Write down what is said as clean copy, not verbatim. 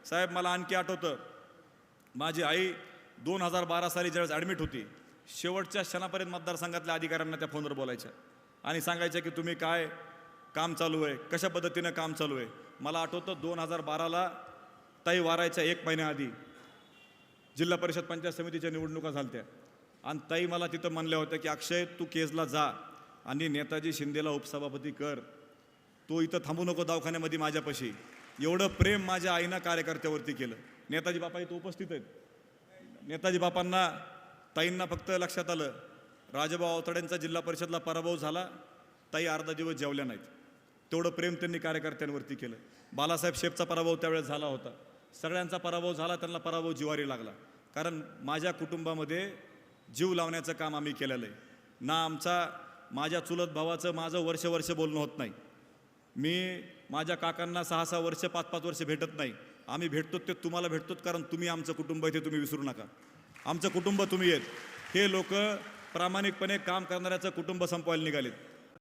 साहेब मला आणखी आठवतं, माझी आई 2012 साली ज्यावेळेस ॲडमिट होती, शेवटच्या क्षणापर्यंत मतदारसंघातल्या अधिकाऱ्यांना त्या फोनवर बोलायच्या आणि सांगायच्या की तुम्ही काय काम चालू आहे, कशा पद्धतीनं काम चालू आहे. मला आठवतं 2012ला ताई वारायच्या 1 महिन्याआधी जिल्हा परिषद पंचायत समितीच्या निवडणुका झाल्या आणि ताई मला तिथं म्हणल्या होत्या की अक्षय तू केजला जा आणि नेताजी शिंदेला उपसभापती कर, तो इथं थांबू नको दवाखान्यामध्ये माझ्यापाशी. एवढं प्रेम माझ्या आईनं कार्यकर्त्यावरती केलं. नेताजी बापा इथं उपस्थित आहेत. नेताजी बापांना ताईंना फक्त लक्षात आलं राजाभाऊ अवताड्यांचा जिल्हा परिषदला पराभव झाला, ताई अर्धा दिवस जेवल्या नाहीत. तेवढं प्रेम त्यांनी कार्यकर्त्यांवरती केलं. बालासाहेब शेपचा पराभव त्यावेळेस झाला होता. सगळ्यांचा पराभव झाला, त्यांना पराभव जिवारी लागला. कारण माझ्या कुटुंबामध्ये जीव लावण्याचं काम आम्ही केलेलं आहे ना. माझ्या चुलत भावाचं माझं वर्ष बोलणं होत नाही. मी माझ्या काकांना 6-6 वर्ष 5-5 वर्ष भेटत नाही. आम्ही भेटतो ते तुम्हाला भेटतो कारण तुम्ही आमचं कुटुंब आहे, ते तुम्ही विसरू नका. आमचं कुटुंब तुम्ही आहेत. हे लोक प्रामाणिकपणे काम करणाऱ्याचं कुटुंब संपवायला निघालेत.